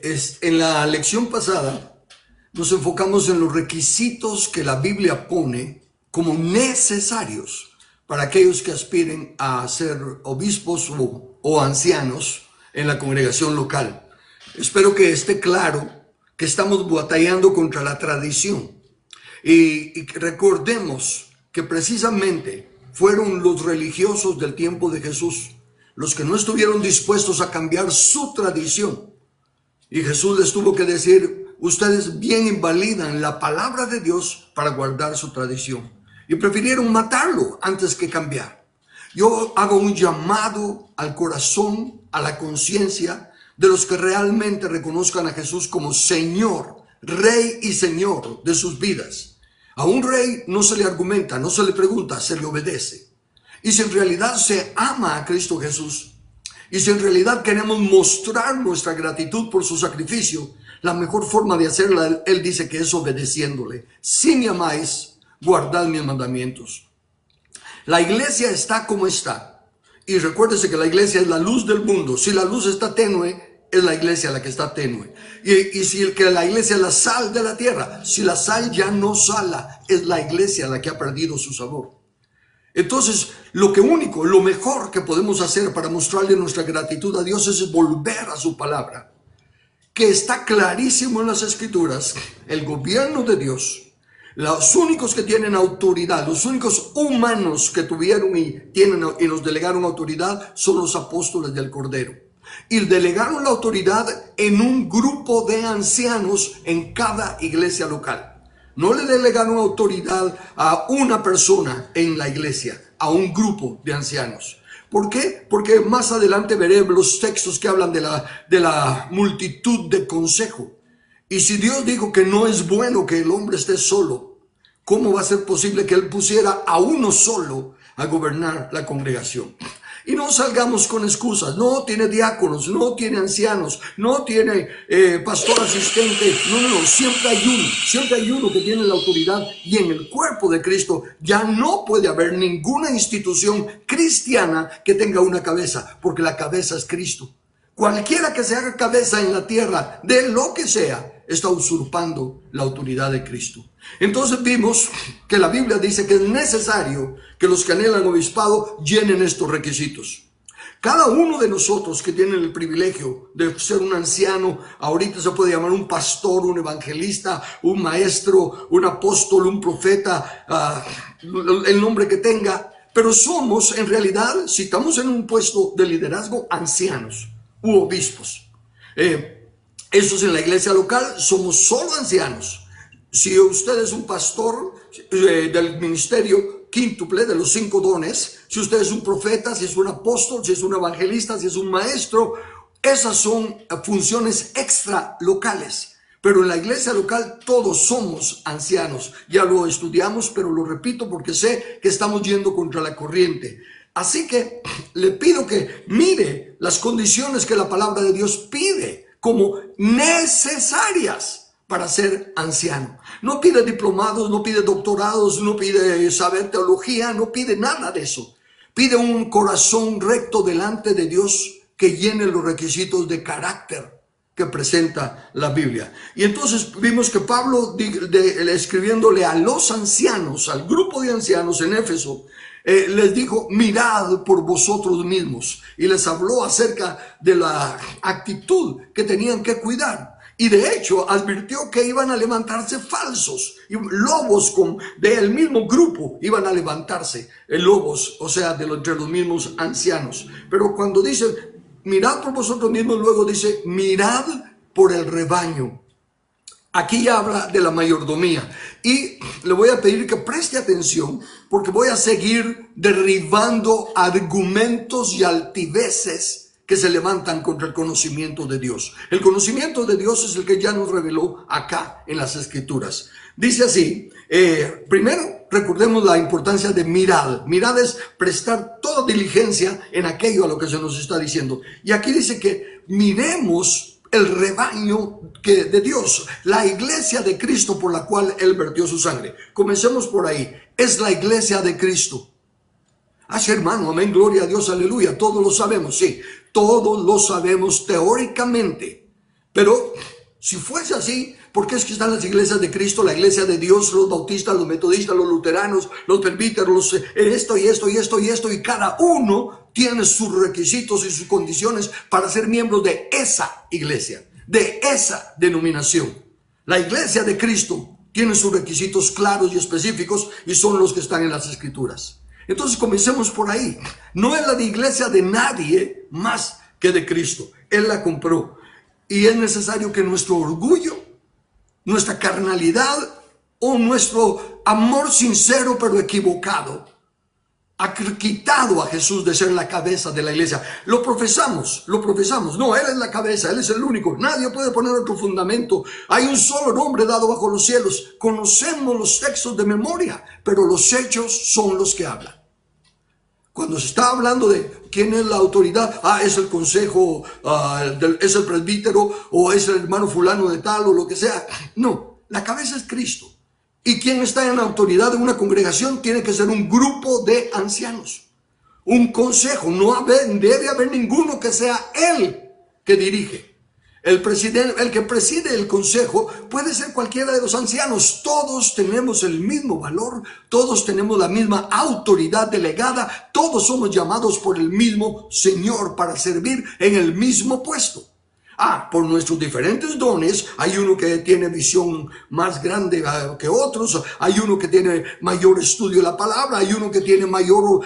En la lección pasada nos enfocamos en los requisitos que la Biblia pone como necesarios para aquellos que aspiren a ser obispos o ancianos en la congregación local. Espero que esté claro que estamos batallando contra la tradición y recordemos que precisamente fueron los religiosos del tiempo de Jesús los que no estuvieron dispuestos a cambiar su tradición. Y Jesús les tuvo que decir: ustedes bien invalidan la palabra de Dios para guardar su tradición. Y prefirieron matarlo antes que cambiar. Yo hago un llamado al corazón, a la conciencia de los que realmente reconozcan a Jesús como Señor, Rey y Señor de sus vidas. A un rey no se le argumenta, no se le pregunta, se le obedece. Y si en realidad se ama a Cristo Jesús, y si en realidad queremos mostrar nuestra gratitud por su sacrificio, la mejor forma de hacerla, Él dice que es obedeciéndole. Si me amáis, guardad mis mandamientos. La iglesia está como está. Y recuérdese que la iglesia es la luz del mundo. Si la luz está tenue, es la iglesia la que está tenue. Y si la iglesia es la sal de la tierra, si la sal ya no sala, es la iglesia la que ha perdido su sabor. Entonces, lo mejor que podemos hacer para mostrarle nuestra gratitud a Dios es volver a su palabra, que está clarísimo en las Escrituras. El gobierno de Dios, los únicos que tienen autoridad, los únicos humanos que tuvieron y nos delegaron autoridad son los apóstoles del Cordero. Y delegaron la autoridad en un grupo de ancianos en cada iglesia local. No le delegaron autoridad a una persona en la iglesia, a un grupo de ancianos. ¿Por qué? Porque más adelante veremos los textos que hablan de la multitud de consejo. Y si Dios dijo que no es bueno que el hombre esté solo, ¿cómo va a ser posible que Él pusiera a uno solo a gobernar la congregación? Y no salgamos con excusas. No tiene diáconos, no tiene ancianos, no tiene pastor asistente. No. Siempre hay uno que tiene la autoridad. Y en el cuerpo de Cristo ya no puede haber ninguna institución cristiana que tenga una cabeza, porque la cabeza es Cristo. Cualquiera que se haga cabeza en la tierra de lo que sea, está usurpando la autoridad de Cristo. Entonces vimos que la Biblia dice que es necesario que los que anhelan obispado llenen estos requisitos. Cada uno de nosotros que tiene el privilegio de ser un anciano, ahorita se puede llamar un pastor, un evangelista, un maestro, un apóstol, un profeta, el nombre que tenga, pero somos en realidad, si estamos en un puesto de liderazgo, ancianos u obispos. Estos en la iglesia local somos solo ancianos. Si usted es un pastor del ministerio quíntuple de los 5 dones, si usted es un profeta, si es un apóstol, si es un evangelista, si es un maestro, esas son funciones extra locales. Pero en la iglesia local todos somos ancianos. Ya lo estudiamos, pero lo repito porque sé que estamos yendo contra la corriente. Así que le pido que mire las condiciones que la palabra de Dios pide como necesarias para ser anciano. No pide diplomados, no pide doctorados, no pide saber teología, no pide nada de eso. Pide un corazón recto delante de Dios que llene los requisitos de carácter que presenta la Biblia. Y entonces vimos que Pablo, escribiéndole a los ancianos, al grupo de ancianos en Éfeso, les dijo: mirad por vosotros mismos, y les habló acerca de la actitud que tenían que cuidar. Y de hecho advirtió que iban a levantarse falsos, y lobos del mismo grupo iban a levantarse, lobos, o sea, entre los mismos ancianos. Pero cuando dice mirad por vosotros mismos, luego dice mirad por el rebaño. Aquí ya habla de la mayordomía, y le voy a pedir que preste atención porque voy a seguir derribando argumentos y altiveces que se levantan contra el conocimiento de Dios. El conocimiento de Dios es el que ya nos reveló acá en las Escrituras. Dice así, primero recordemos la importancia de mirad. Mirad es prestar toda diligencia en aquello a lo que se nos está diciendo. Y aquí dice que miremos el rebaño de Dios, la iglesia de Cristo por la cual Él vertió su sangre. Comencemos por ahí. Es la iglesia de Cristo. Así, hermano, amén, gloria a Dios, aleluya. Todos lo sabemos, sí. Todos lo sabemos teóricamente. Pero si fuese así, ¿por qué es que están las iglesias de Cristo, la iglesia de Dios, los bautistas, los metodistas, los luteranos, los presbíteros, esto y esto y esto y esto, y cada uno tiene sus requisitos y sus condiciones para ser miembros de esa iglesia, de esa denominación? La iglesia de Cristo tiene sus requisitos claros y específicos y son los que están en las Escrituras. Entonces comencemos por ahí. No es la iglesia de nadie más que de Cristo. Él la compró. Y es necesario que nuestro orgullo, nuestra carnalidad o nuestro amor sincero pero equivocado ha quitado a Jesús de ser la cabeza de la iglesia. Lo profesamos. No, Él es la cabeza, Él es el único. Nadie puede poner otro fundamento. Hay un solo nombre dado bajo los cielos. Conocemos los textos de memoria, pero los hechos son los que hablan. Cuando se está hablando de quién es la autoridad, es el consejo, es el presbítero o es el hermano fulano de tal o lo que sea. No, la cabeza es Cristo. Y quien está en la autoridad de una congregación tiene que ser un grupo de ancianos. Un consejo, debe haber ninguno que sea él que dirige. El presidente, el que preside el consejo puede ser cualquiera de los ancianos. Todos tenemos el mismo valor, todos tenemos la misma autoridad delegada, todos somos llamados por el mismo Señor para servir en el mismo puesto. Por nuestros diferentes dones, hay uno que tiene visión más grande que otros, hay uno que tiene mayor estudio de la palabra, hay uno que tiene mayor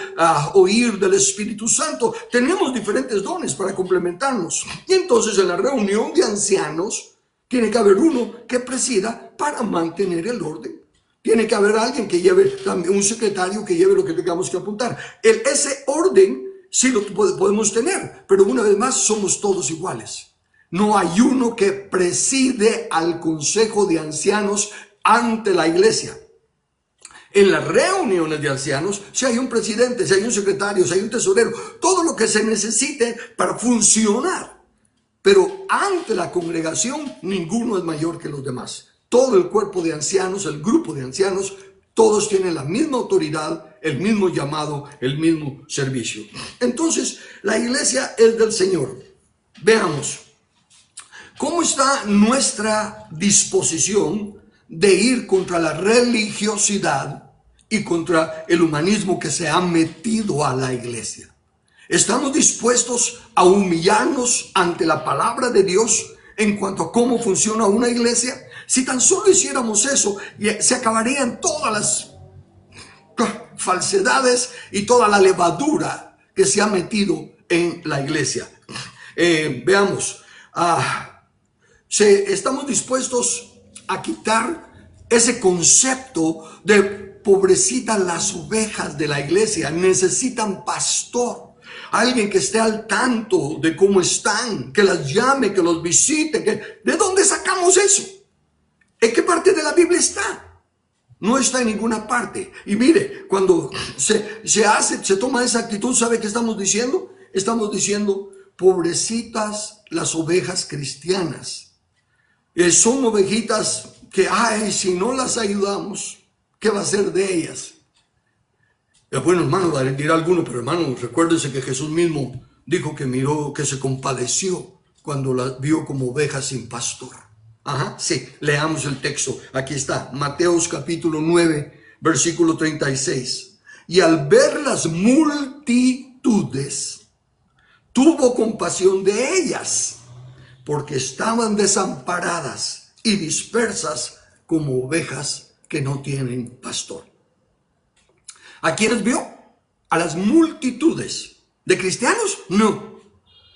oír del Espíritu Santo. Tenemos diferentes dones para complementarnos. Y entonces en la reunión de ancianos, tiene que haber uno que presida para mantener el orden. Tiene que haber alguien que lleve, un secretario que lleve lo que tengamos que apuntar. Ese orden sí lo podemos tener, pero una vez más somos todos iguales. No hay uno que preside al consejo de ancianos ante la iglesia. En las reuniones de ancianos, si hay un presidente, si hay un secretario, si hay un tesorero, todo lo que se necesite para funcionar. Pero ante la congregación, ninguno es mayor que los demás. Todo el cuerpo de ancianos, el grupo de ancianos, todos tienen la misma autoridad, el mismo llamado, el mismo servicio. Entonces, la iglesia es del Señor. Veamos. ¿Cómo está nuestra disposición de ir contra la religiosidad y contra el humanismo que se ha metido a la iglesia? ¿Estamos dispuestos a humillarnos ante la palabra de Dios en cuanto a cómo funciona una iglesia? Si tan solo hiciéramos eso, se acabarían todas las falsedades y toda la levadura que se ha metido en la iglesia. Veamos. Estamos dispuestos a quitar ese concepto de pobrecitas las ovejas de la iglesia, necesitan pastor, alguien que esté al tanto de cómo están, que las llame, que los visite. ¿De dónde sacamos eso? ¿En qué parte de la Biblia está? No está en ninguna parte. Y mire, cuando se toma esa actitud, ¿sabe qué estamos diciendo? Estamos diciendo, pobrecitas las ovejas cristianas. Son ovejitas que, si no las ayudamos, ¿qué va a ser de ellas? Bueno, hermano, dirá alguno, pero hermano, recuérdense que Jesús mismo dijo que miró, que se compadeció cuando las vio como ovejas sin pastor. Sí, leamos el texto. Aquí está, Mateos capítulo 9, versículo 36. Y al ver las multitudes, tuvo compasión de ellas, porque estaban desamparadas y dispersas como ovejas que no tienen pastor. ¿A quiénes vio? ¿A las multitudes de cristianos? No.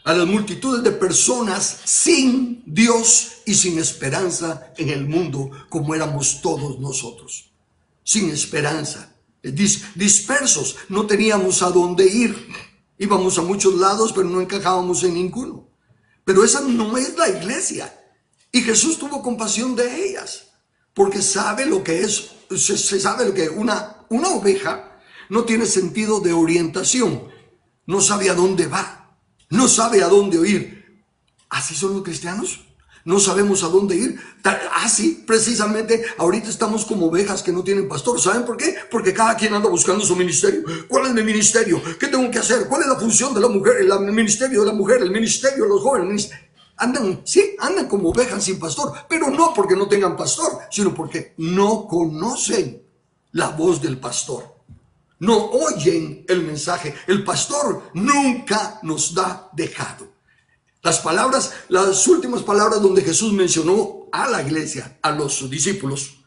A las multitudes de personas sin Dios y sin esperanza en el mundo, como éramos todos nosotros. Sin esperanza, dispersos, no teníamos a dónde ir. Íbamos a muchos lados, pero no encajábamos en ninguno. Pero esa no es la iglesia. Y Jesús tuvo compasión de ellas, porque sabe lo que es, se sabe lo que una oveja no tiene sentido de orientación, no sabe a dónde va, no sabe a dónde ir. ¿Así son los cristianos? No sabemos a dónde ir. Así, precisamente, ahorita estamos como ovejas que no tienen pastor. ¿Saben por qué? Porque cada quien anda buscando su ministerio. ¿Cuál es mi ministerio? ¿Qué tengo que hacer? ¿Cuál es la función de la mujer? El ministerio de la mujer, el ministerio de los jóvenes. Andan, sí, andan como ovejas sin pastor, pero no porque no tengan pastor, sino porque no conocen la voz del pastor. No oyen el mensaje. El pastor nunca nos da dejado. Las últimas palabras donde Jesús mencionó a la iglesia, a los discípulos,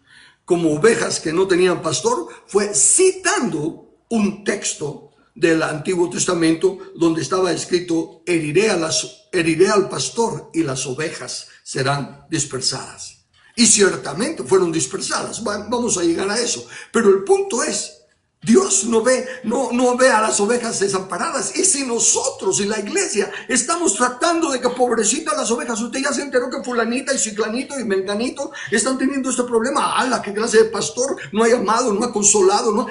como ovejas que no tenían pastor, fue citando un texto del Antiguo Testamento donde estaba escrito: heriré al pastor y las ovejas serán dispersadas. Y ciertamente fueron dispersadas. Vamos a llegar a eso. Pero el punto es, Dios no ve a las ovejas desamparadas. Y si nosotros y la iglesia estamos tratando de que pobrecita las ovejas, usted ya se enteró que fulanita y ciclanito y menganito están teniendo este problema. ¡Hala! ¿Qué clase de pastor no ha llamado, no ha consolado? No.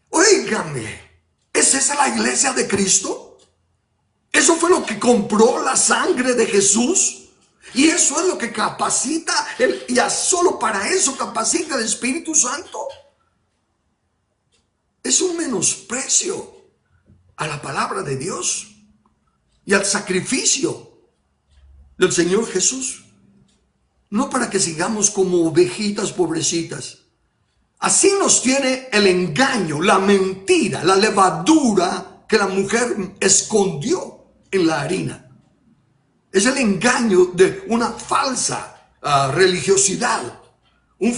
Óigame, ¿es esa la iglesia de Cristo? ¿Eso fue lo que compró la sangre de Jesús? Y eso es lo que capacita, y solo para eso capacita el Espíritu Santo. Es un menosprecio a la palabra de Dios y al sacrificio del Señor Jesús. No para que sigamos como ovejitas pobrecitas. Así nos tiene el engaño, la mentira, la levadura que la mujer escondió en la harina. Es el engaño de una falsa religiosidad, una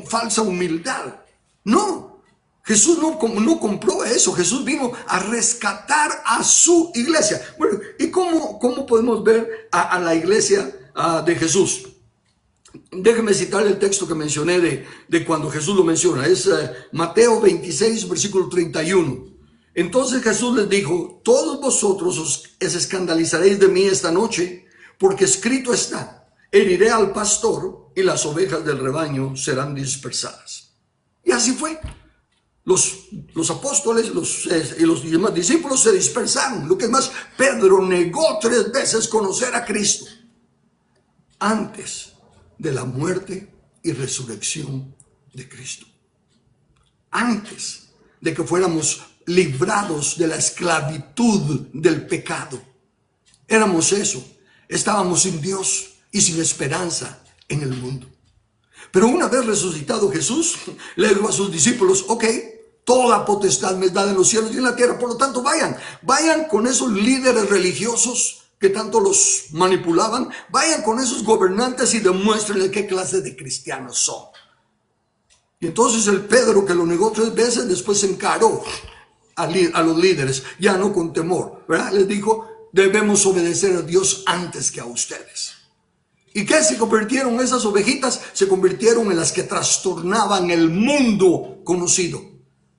falsa humildad. No, Jesús no compró eso. Jesús vino a rescatar a su iglesia. Bueno, ¿y cómo podemos ver a la iglesia de Jesús? Déjeme citar el texto que mencioné de cuando Jesús lo menciona. Es Mateo 26, versículo 31. Entonces Jesús les dijo: todos vosotros os escandalizaréis de mí esta noche, porque escrito está: heriré al pastor y las ovejas del rebaño serán dispersadas. Y así fue. Los apóstoles y los demás discípulos se dispersaron. Lo que es más, Pedro negó 3 veces conocer a Cristo antes de la muerte y resurrección de Cristo. Antes de que fuéramos librados de la esclavitud del pecado. Éramos eso. Estábamos sin Dios y sin esperanza en el mundo. Pero una vez resucitado Jesús, le dijo a sus discípulos: ok, toda potestad me es dada en los cielos y en la tierra. Por lo tanto, vayan con esos líderes religiosos que tanto los manipulaban. Vayan con esos gobernantes y demuéstrenle qué clase de cristianos son. Y entonces el Pedro, que lo negó 3 veces, después se encaró a los líderes, ya no con temor, ¿verdad? Les dijo: debemos obedecer a Dios antes que a ustedes. ¿Y qué se convirtieron esas ovejitas? Se convirtieron en las que trastornaban el mundo conocido.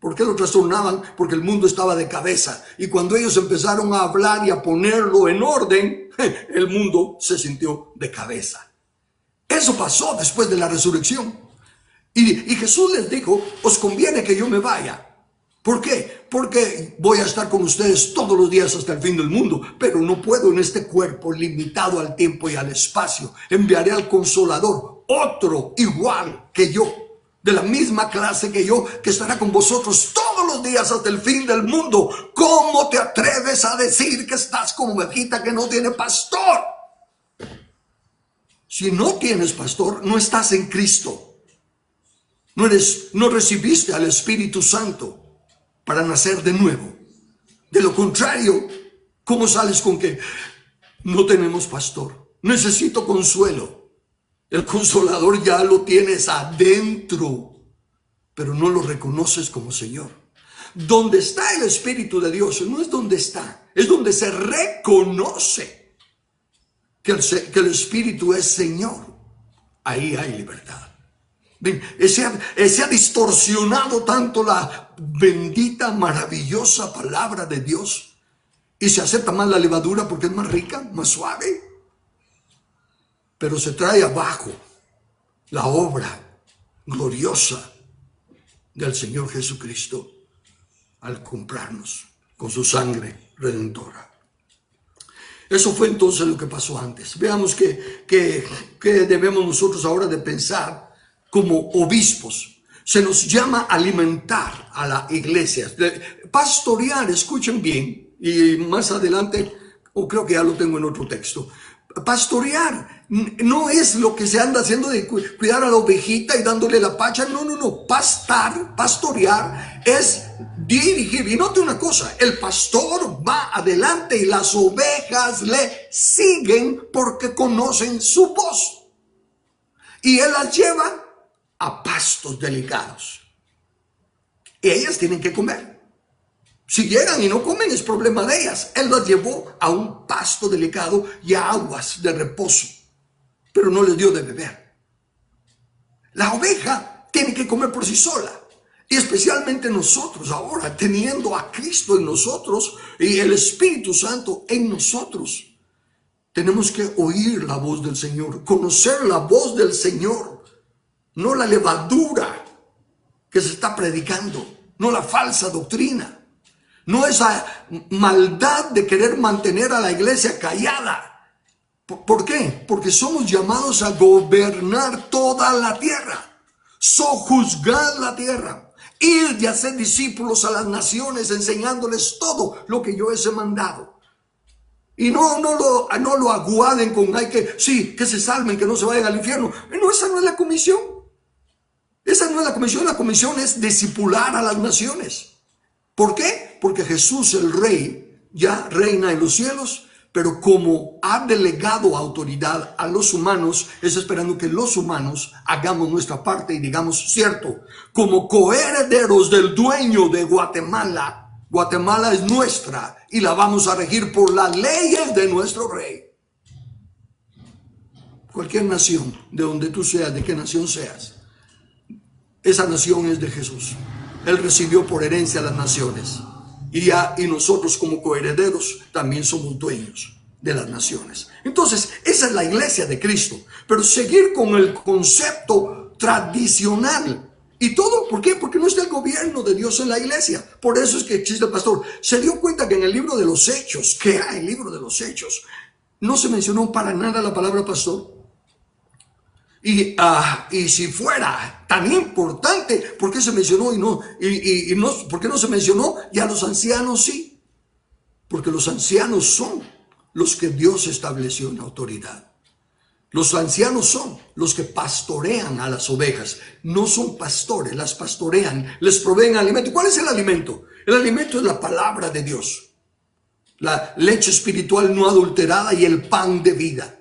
¿Por qué lo trastornaban? Porque el mundo estaba de cabeza. Y cuando ellos empezaron a hablar y a ponerlo en orden, el mundo se sintió de cabeza. Eso pasó después de la resurrección. Y Jesús les dijo: os conviene que yo me vaya. ¿Por qué? Porque voy a estar con ustedes todos los días hasta el fin del mundo, pero no puedo en este cuerpo limitado al tiempo y al espacio. Enviaré al Consolador, otro igual que yo, de la misma clase que yo, que estará con vosotros todos los días hasta el fin del mundo. ¿Cómo te atreves a decir que estás como ovejita que no tiene pastor? Si no tienes pastor, no estás en Cristo. No recibiste al Espíritu Santo para nacer de nuevo. De lo contrario, ¿cómo sales con que no tenemos pastor? Necesito consuelo. El Consolador ya lo tienes adentro, pero no lo reconoces como Señor. Donde está el Espíritu de Dios, no es donde está, es donde se reconoce que el Espíritu es Señor. Ahí hay libertad. Se ha distorsionado tanto la bendita, maravillosa palabra de Dios, y se acepta más la levadura porque es más rica, más suave, pero se trae abajo la obra gloriosa del Señor Jesucristo al comprarnos con su sangre redentora. Eso fue entonces lo que pasó antes. Veamos que debemos nosotros ahora de pensar como obispos. Se nos llama a alimentar a la iglesia, pastorear, escuchen bien, y más adelante o creo que ya lo tengo en otro texto. Pastorear no es lo que se anda haciendo de cuidar a la ovejita y dándole la pacha. No, no, no. Pastorear es dirigir. Y note una cosa, el pastor va adelante y las ovejas le siguen porque conocen su voz. Y él las lleva a pastos delicados. Y ellas tienen que comer. Si llegan y no comen es problema de ellas. Él las llevó a un pasto delicado y a aguas de reposo, pero no les dio de beber. La oveja tiene que comer por sí sola. Y especialmente nosotros ahora, teniendo a Cristo en nosotros y el Espíritu Santo en nosotros, tenemos que oír la voz del Señor, conocer la voz del Señor, no la levadura que se está predicando, no la falsa doctrina. No esa maldad de querer mantener a la iglesia callada. ¿Por qué? Porque somos llamados a gobernar toda la tierra. Sojuzgar la tierra. Ir y hacer discípulos a las naciones enseñándoles todo lo que yo les he mandado. Y no lo aguaden con que se salven, que no se vayan al infierno. No, esa no es la comisión. Esa no es la comisión. La comisión es discipular a las naciones. ¿Por qué? Porque Jesús, el Rey, ya reina en los cielos, pero como ha delegado autoridad a los humanos, es esperando que los humanos hagamos nuestra parte y digamos, cierto, como coherederos del dueño de Guatemala, Guatemala es nuestra y la vamos a regir por las leyes de nuestro Rey. Cualquier nación, de donde tú seas, de qué nación seas, esa nación es de Jesús. Él recibió por herencia a las naciones. Y nosotros como coherederos también somos dueños de las naciones. Entonces, esa es la iglesia de Cristo. Pero seguir con el concepto tradicional. ¿Y todo por qué? Porque no está el gobierno de Dios en la iglesia. Por eso es que existe el pastor. Se dio cuenta que en el libro de los Hechos, que era el libro de los Hechos, no se mencionó para nada la palabra pastor. Y si fuera tan importante, ¿por qué se mencionó por qué no se mencionó? Y a los ancianos sí, porque los ancianos son los que Dios estableció en autoridad. Los ancianos son los que pastorean a las ovejas, no son pastores, las pastorean, les proveen alimento. ¿Cuál es el alimento? El alimento es la palabra de Dios, la leche espiritual no adulterada y el pan de vida.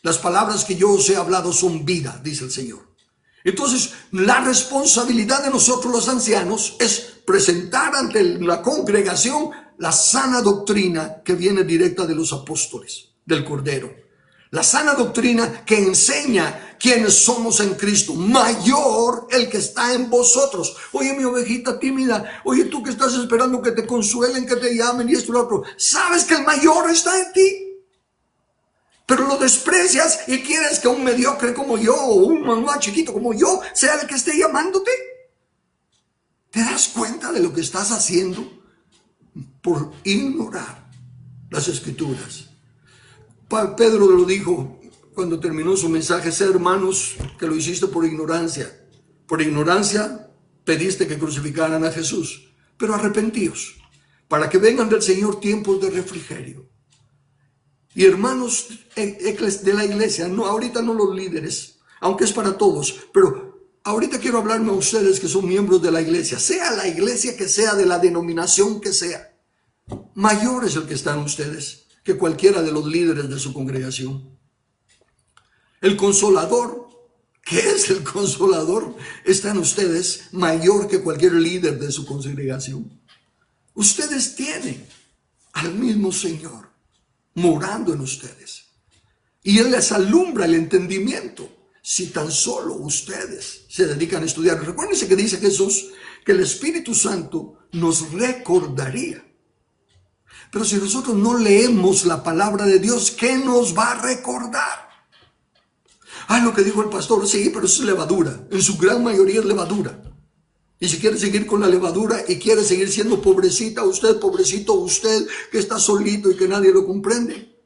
Las palabras que yo os he hablado son vida, dice el Señor. Entonces, la responsabilidad de nosotros los ancianos es presentar ante la congregación la sana doctrina que viene directa de los apóstoles, del Cordero. La sana doctrina que enseña quiénes somos en Cristo. Mayor el que está en vosotros. Oye, mi ovejita tímida. Oye, tú que estás esperando que te consuelen, que te llamen y esto y lo otro. ¿Sabes que el mayor está en ti? Pero lo desprecias y quieres que un mediocre como yo o un manual chiquito como yo sea el que esté llamándote. ¿Te das cuenta de lo que estás haciendo por ignorar las Escrituras? Pedro lo dijo cuando terminó su mensaje: sé, hermanos, que lo hiciste por ignorancia. Por ignorancia pediste que crucificaran a Jesús, pero arrepentíos, para que vengan del Señor tiempos de refrigerio. Y hermanos de la iglesia, no, ahorita no los líderes, aunque es para todos, pero ahorita quiero hablarme a ustedes que son miembros de la iglesia, sea la iglesia que sea, de la denominación que sea. Mayor es el que está en ustedes que cualquiera de los líderes de su congregación. El Consolador, ¿qué es el Consolador? Está en ustedes, mayor que cualquier líder de su congregación. Ustedes tienen al mismo Señor morando en ustedes. Y Él les alumbra el entendimiento si tan solo ustedes se dedican a estudiar. Recuérdense que dice Jesús que el Espíritu Santo nos recordaría. Pero si nosotros no leemos la palabra de Dios, ¿qué nos va a recordar? Lo que dijo el pastor, sí, pero eso es levadura. En su gran mayoría es levadura. Y si quiere seguir con la levadura y quiere seguir siendo pobrecita usted, pobrecito usted, que está solito y que nadie lo comprende,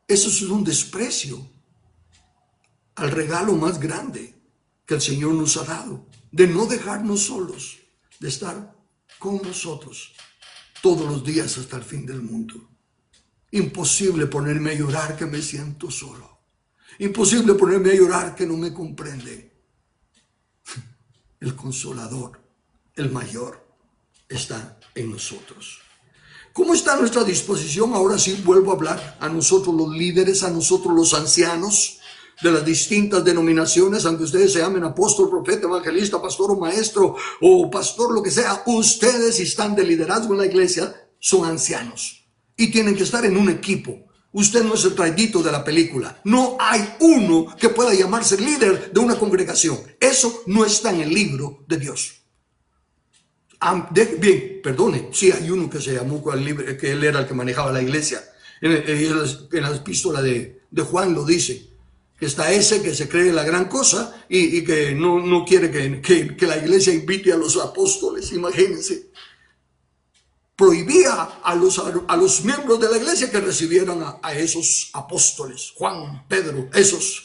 eso es un desprecio al regalo más grande que el Señor nos ha dado, de no dejarnos solos, de estar con nosotros todos los días hasta el fin del mundo. Imposible ponerme a llorar que me siento solo. Imposible ponerme a llorar que no me comprende. El Consolador, el mayor, está en nosotros. ¿Cómo está nuestra disposición? Ahora sí vuelvo a hablar a nosotros los líderes, a nosotros los ancianos de las distintas denominaciones, aunque ustedes se llamen apóstol, profeta, evangelista, pastor o maestro o pastor, lo que sea. Ustedes, si están de liderazgo en la iglesia, son ancianos y tienen que estar en un equipo. Usted no es el traidito de la película. No hay uno que pueda llamarse líder de una congregación. Eso no está en el libro de Dios. Bien, perdone, sí hay uno que se llamó, que él era el que manejaba la iglesia. En la epístola de Juan lo dice, que está ese que se cree la gran cosa y que no quiere que la iglesia invite a los apóstoles, imagínense. Prohibía a los miembros de la iglesia que recibieran a esos apóstoles, Juan, Pedro, esos.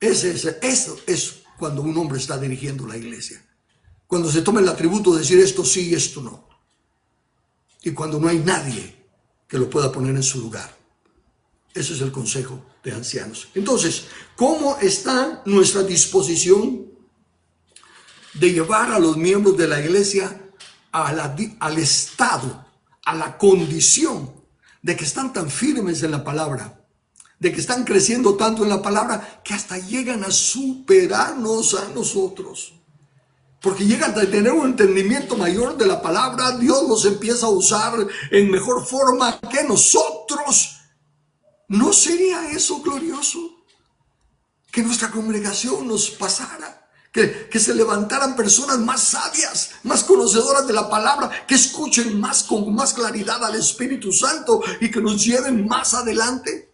Eso es cuando un hombre está dirigiendo la iglesia. Cuando se toma el atributo de decir esto sí y esto no. Y cuando no hay nadie que lo pueda poner en su lugar. Ese es el consejo de ancianos. Entonces, ¿cómo está nuestra disposición de llevar a los miembros de la iglesia al estado, a la condición de que están tan firmes en la palabra, de que están creciendo tanto en la palabra que hasta llegan a superarnos a nosotros? Porque llegan a tener un entendimiento mayor de la palabra. Dios los empieza a usar en mejor forma que nosotros. ¿No sería eso glorioso? Que nuestra congregación nos pasara. Que se levantaran personas más sabias, más conocedoras de la palabra, que escuchen más con más claridad al Espíritu Santo y que nos lleven más adelante.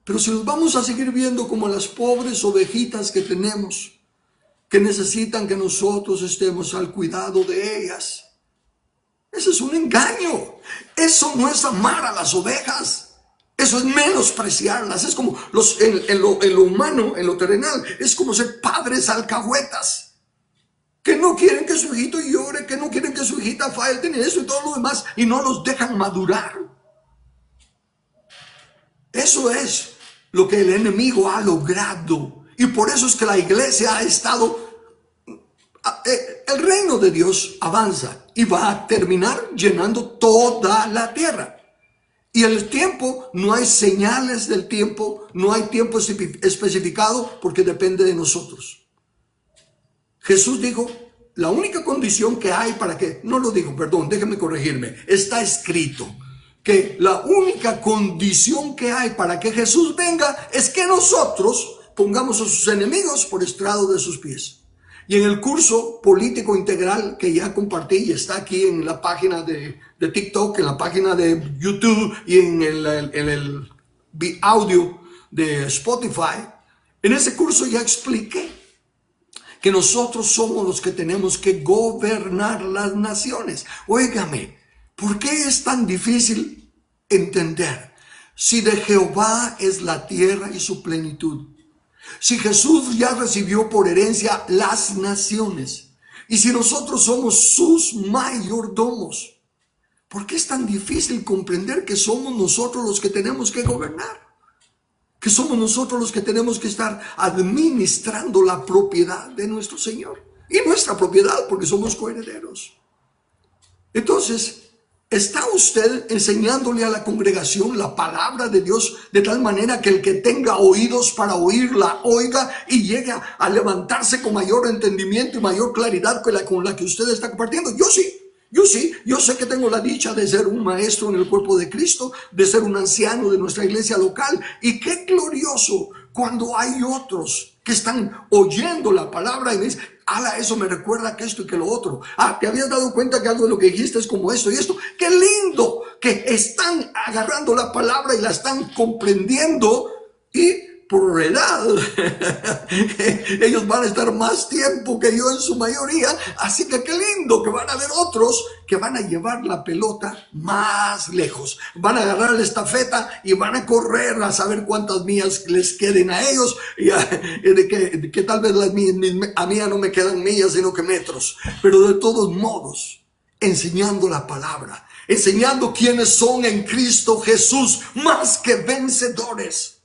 Pero si nos vamos a seguir viendo como las pobres ovejitas que tenemos, que necesitan que nosotros estemos al cuidado de ellas, eso es un engaño. Eso no es amar a las ovejas. Eso es menospreciarlas. Es como en lo humano, en lo terrenal, es como ser padres alcahuetas que no quieren que su hijito llore, que no quieren que su hijita falte ni eso y todo lo demás, y no los dejan madurar. Eso es lo que el enemigo ha logrado. Y por eso es que la iglesia ha estado... El reino de Dios avanza y va a terminar llenando toda la tierra. Y el tiempo, no hay señales del tiempo, no hay tiempo especificado porque depende de nosotros. Jesús dijo, la única condición que hay para que, no lo dijo, perdón, déjenme corregirme, está escrito que la única condición que hay para que Jesús venga es que nosotros pongamos a sus enemigos por estrado de sus pies. Y en el curso político integral que ya compartí y está aquí en la página de TikTok, en la página de YouTube y en el audio de Spotify, en ese curso ya expliqué que nosotros somos los que tenemos que gobernar las naciones. Óigame, ¿por qué es tan difícil entender? Si de Jehová es la tierra y su plenitud. Si Jesús ya recibió por herencia las naciones y si nosotros somos sus mayordomos, ¿por qué es tan difícil comprender que somos nosotros los que tenemos que gobernar? Que somos nosotros los que tenemos que estar administrando la propiedad de nuestro Señor y nuestra propiedad porque somos coherederos. Entonces, ¿está usted enseñándole a la congregación la palabra de Dios de tal manera que el que tenga oídos para oírla, oiga y llegue a levantarse con mayor entendimiento y mayor claridad con la que usted está compartiendo? Yo sí, yo sé que tengo la dicha de ser un maestro en el cuerpo de Cristo, de ser un anciano de nuestra iglesia local, y qué glorioso cuando hay otros que están oyendo la palabra y me dicen, ala, eso me recuerda que esto y que lo otro. ¿Te habías dado cuenta que algo de lo que dijiste es como esto y esto? ¡Qué lindo! Que están agarrando la palabra y la están comprendiendo y por edad ellos van a estar más tiempo que yo en su mayoría, así que qué lindo que van a haber otros que van a llevar la pelota más lejos, van a agarrar la estafeta y van a correr a saber cuántas millas les queden a ellos y de que tal vez a mí no me quedan millas sino que metros, pero de todos modos enseñando la palabra, enseñando quiénes son en Cristo Jesús, más que vencedores,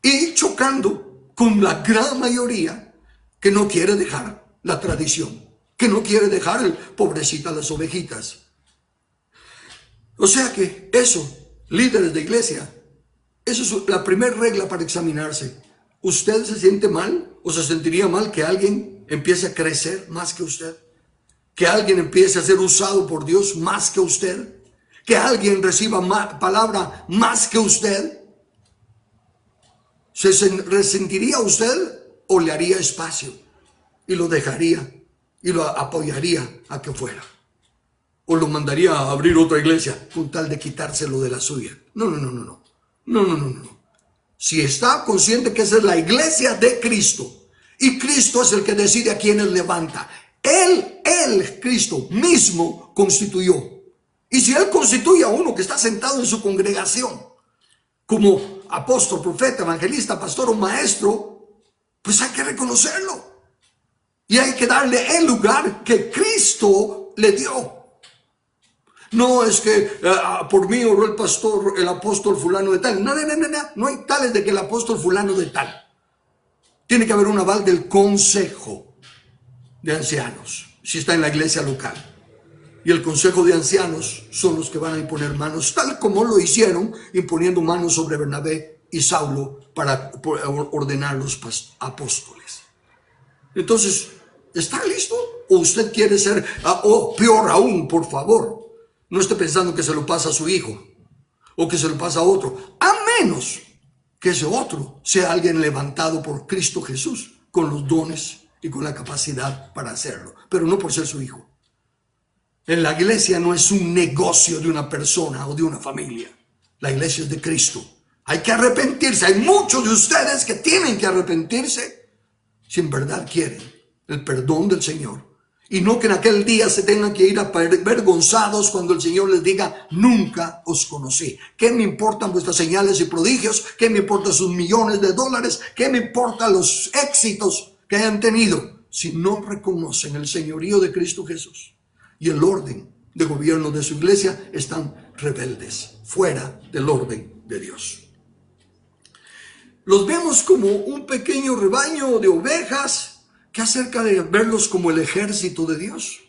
y chocando con la gran mayoría que no quiere dejar la tradición, que no quiere dejar el pobrecita las ovejitas. O sea que eso, líderes de iglesia, eso es la primera regla para examinarse. ¿Usted se siente mal o se sentiría mal que alguien empiece a crecer más que usted? ¿Que alguien empiece a ser usado por Dios más que usted? ¿Que alguien reciba palabra más que usted? ¿Se resentiría usted o le haría espacio y lo dejaría y lo apoyaría a que fuera? ¿O lo mandaría a abrir otra iglesia con tal de quitárselo de la suya? No. Si está consciente que esa es la iglesia de Cristo y Cristo es el que decide a quienes levanta, Cristo mismo constituyó. Y si Él constituye a uno que está sentado en su congregación como apóstol, profeta, evangelista, pastor o maestro, pues hay que reconocerlo y hay que darle el lugar que Cristo le dio. No es que por mí oró el pastor, el apóstol fulano de tal. No hay tales de que el apóstol fulano de tal. Tiene que haber un aval del consejo de ancianos, si está en la iglesia local. Y el consejo de ancianos son los que van a imponer manos, tal como lo hicieron, imponiendo manos sobre Bernabé y Saulo para ordenar los apóstoles. Entonces, ¿está listo? ¿O usted quiere ser, o peor aún, por favor, no esté pensando que se lo pasa a su hijo o que se lo pasa a otro, a menos que ese otro sea alguien levantado por Cristo Jesús con los dones y con la capacidad para hacerlo, pero no por ser su hijo. En la iglesia no es un negocio de una persona o de una familia. La iglesia es de Cristo. Hay que arrepentirse. Hay muchos de ustedes que tienen que arrepentirse si en verdad quieren el perdón del Señor. Y no que en aquel día se tengan que ir avergonzados cuando el Señor les diga, nunca os conocí. ¿Qué me importan vuestras señales y prodigios? ¿Qué me importan sus millones de dólares? ¿Qué me importan los éxitos que hayan tenido si no reconocen el señorío de Cristo Jesús y el orden de gobierno de su iglesia? Están rebeldes, fuera del orden de Dios. Los vemos como un pequeño rebaño de ovejas. ¿Qué acerca de verlos como el ejército de Dios?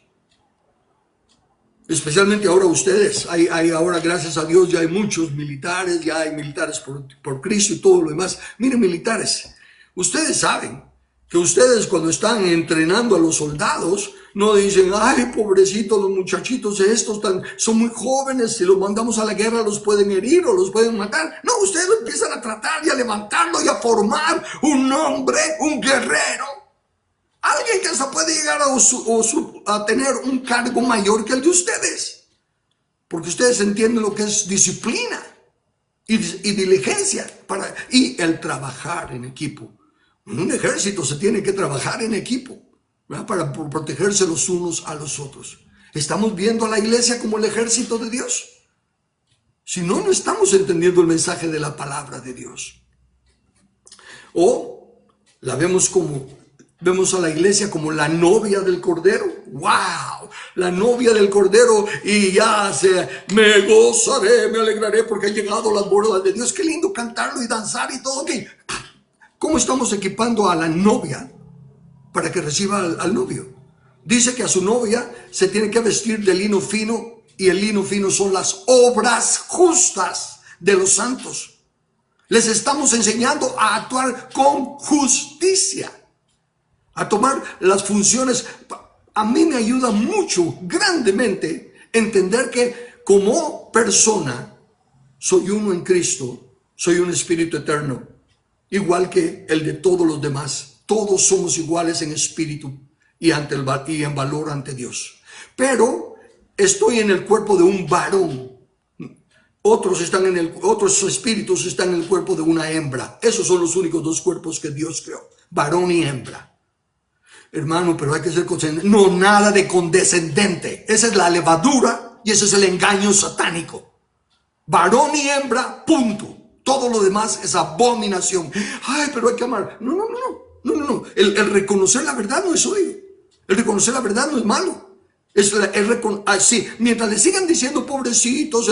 Especialmente ahora ustedes, hay ahora, gracias a Dios, ya hay muchos militares, ya hay militares por Cristo y todo lo demás. Miren, militares, ustedes saben que ustedes cuando están entrenando a los soldados, no dicen, ay, pobrecitos los muchachitos estos son muy jóvenes, si los mandamos a la guerra los pueden herir o los pueden matar. No, ustedes lo empiezan a tratar y a levantarlo y a formar un hombre, un guerrero. Alguien que hasta puede llegar a tener un cargo mayor que el de ustedes. Porque ustedes entienden lo que es disciplina y diligencia y el trabajar en equipo. En un ejército se tiene que trabajar en equipo, ¿verdad? Para protegerse los unos a los otros. ¿Estamos viendo a la iglesia como el ejército de Dios? Si no, no estamos entendiendo el mensaje de la palabra de Dios. O la vemos a la iglesia como la novia del Cordero. ¡Wow! La novia del Cordero y me gozaré, me alegraré porque han llegado las bodas de Dios. Qué lindo cantarlo y danzar y todo. ¿Okay? ¿Cómo estamos equipando a la novia para que reciba al novio? Dice que a su novia se tiene que vestir de lino fino y el lino fino son las obras justas de los santos. Les estamos enseñando a actuar con justicia, a tomar las funciones. A mí me ayuda mucho, grandemente, entender que como persona soy uno en Cristo, soy un espíritu eterno, igual que el de todos los demás. Todos somos iguales en espíritu y en valor ante Dios. Pero estoy en el cuerpo de un varón. Otros espíritus están en el cuerpo de una hembra. Esos son los únicos dos cuerpos que Dios creó, varón y hembra. Hermano, pero hay que ser condescendente. No, nada de condescendente. Esa es la levadura y ese es el engaño satánico. Varón y hembra, punto. Todo lo demás es abominación. Ay, pero hay que amar. No. El reconocer la verdad no es odio. El reconocer la verdad no es malo. Sí, mientras le sigan diciendo pobrecitos,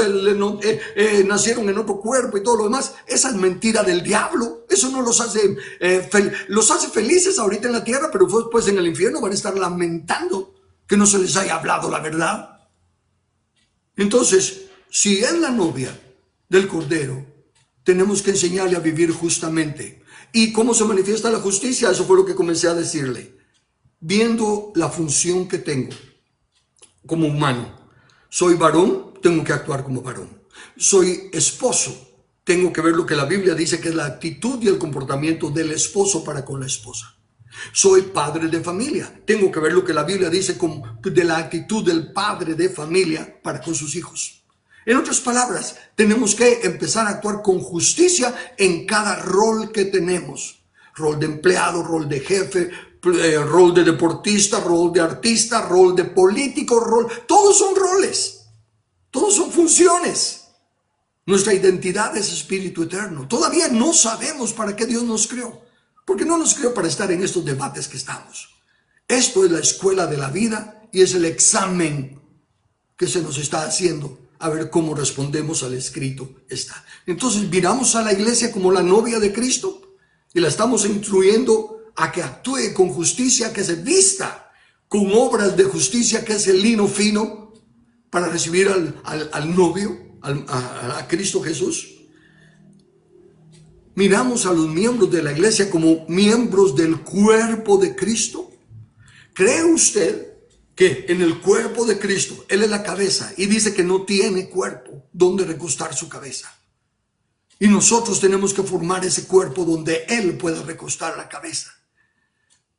nacieron en otro cuerpo y todo lo demás, esa es mentira del diablo. Eso no los hace felices ahorita en la tierra, pero después en el infierno van a estar lamentando que no se les haya hablado la verdad. Entonces, si es la novia del Cordero, tenemos que enseñarle a vivir justamente. ¿Y cómo se manifiesta la justicia? Eso fue lo que comencé a decirle. Viendo la función que tengo como humano. Soy varón, tengo que actuar como varón. Soy esposo, tengo que ver lo que la Biblia dice que es la actitud y el comportamiento del esposo para con la esposa. Soy padre de familia, tengo que ver lo que la Biblia dice de la actitud del padre de familia para con sus hijos. En otras palabras, tenemos que empezar a actuar con justicia en cada rol que tenemos. Rol de empleado, rol de jefe, rol de deportista, rol de artista, rol de político, todos son roles, todos son funciones. Nuestra identidad es espíritu eterno. Todavía no sabemos para qué Dios nos creó, porque no nos creó para estar en estos debates que estamos. Esto es la escuela de la vida y es el examen que se nos está haciendo a ver cómo respondemos al escrito está. Entonces miramos a la iglesia como la novia de Cristo y la estamos instruyendo a que actúe con justicia, que se vista con obras de justicia, que es el lino fino para recibir al novio, a Cristo Jesús. Miramos a los miembros de la iglesia como miembros del cuerpo de Cristo. ¿Cree usted que en el cuerpo de Cristo Él es la cabeza y dice que no tiene cuerpo donde recostar su cabeza? Y nosotros tenemos que formar ese cuerpo donde Él pueda recostar la cabeza.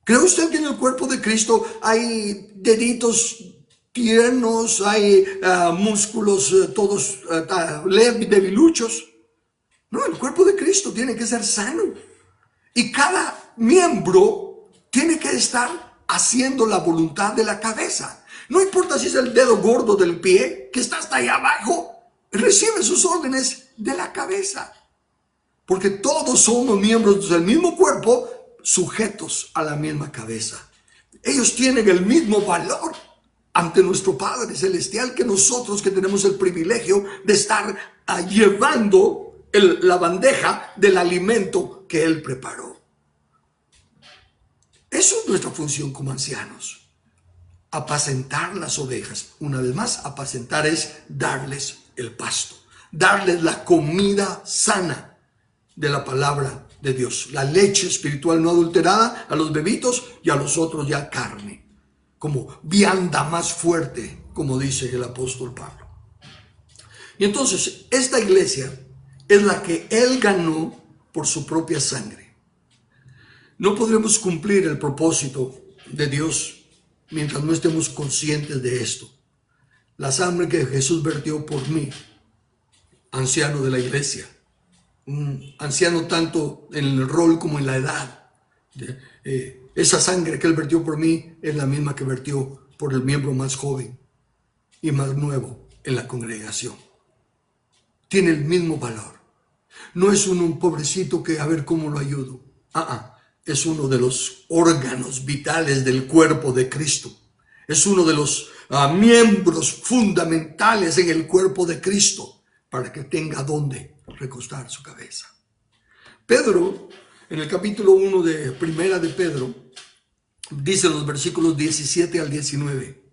¿Cree usted que en el cuerpo de Cristo hay deditos tiernos, hay músculos todos debiluchos? No, el cuerpo de Cristo tiene que ser sano. Y cada miembro tiene que estar haciendo la voluntad de la cabeza. No importa si es el dedo gordo del pie, que está hasta ahí abajo, recibe sus órdenes de la cabeza. Porque todos somos miembros del mismo cuerpo, sujetos a la misma cabeza. Ellos tienen el mismo valor ante nuestro Padre Celestial que nosotros, que tenemos el privilegio de estar llevando la bandeja del alimento que Él preparó. Eso es nuestra función como ancianos. Apacentar las ovejas. Una vez más, apacentar es darles el pasto, darles la comida sana de la palabra de Dios, la leche espiritual no adulterada a los bebitos y a los otros ya carne, como vianda más fuerte, como dice el apóstol Pablo. Y entonces esta iglesia es la que Él ganó por su propia sangre. No podremos cumplir el propósito de Dios mientras no estemos conscientes de esto. La sangre que Jesús vertió por mí, anciano de la iglesia, un anciano tanto en el rol como en la edad. Esa sangre que Él vertió por mí es la misma que vertió por el miembro más joven y más nuevo en la congregación. Tiene el mismo valor. No es un pobrecito que a ver cómo lo ayudo. Es uno de los órganos vitales del cuerpo de Cristo. Es uno de los miembros fundamentales en el cuerpo de Cristo para que tenga donde recostar su cabeza. Pedro, en el capítulo 1 de Primera de Pedro, dice en los versículos 17 al 19: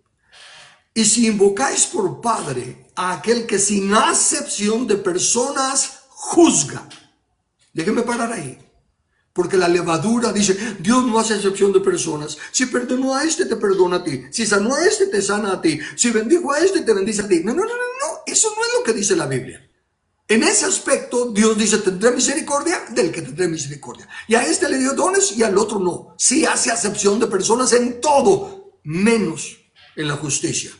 y si invocáis por Padre a aquel que sin acepción de personas juzga. Déjenme parar ahí. Porque la levadura dice, Dios no hace excepción de personas. Si perdonó a este, te perdona a ti. Si sanó a este, te sana a ti. Si bendijo a este, te bendice a ti. No. Eso no es lo que dice la Biblia. En ese aspecto, Dios dice, tendré misericordia del que tendré misericordia. Y a este le dio dones y al otro no. Sí hace acepción de personas en todo, menos en la justicia.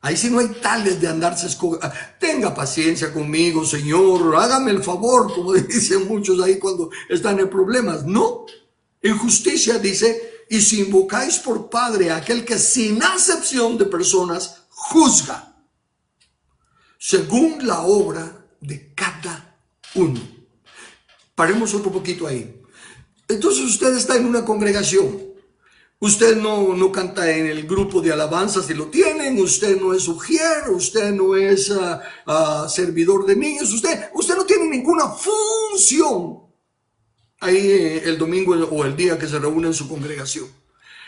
Ahí sí no hay tales de andarse tenga paciencia conmigo, Señor, hágame el favor, como dicen muchos ahí cuando están en problemas. No, en justicia dice, y si invocáis por Padre a aquel que sin acepción de personas juzga, según la obra de cada uno. Paremos otro poquito ahí. Entonces usted está en una congregación, Usted no canta en el grupo de alabanza si lo tienen, usted no es ujier, usted no es servidor de niños, usted no tiene ninguna función ahí el domingo o el día que se reúne en su congregación.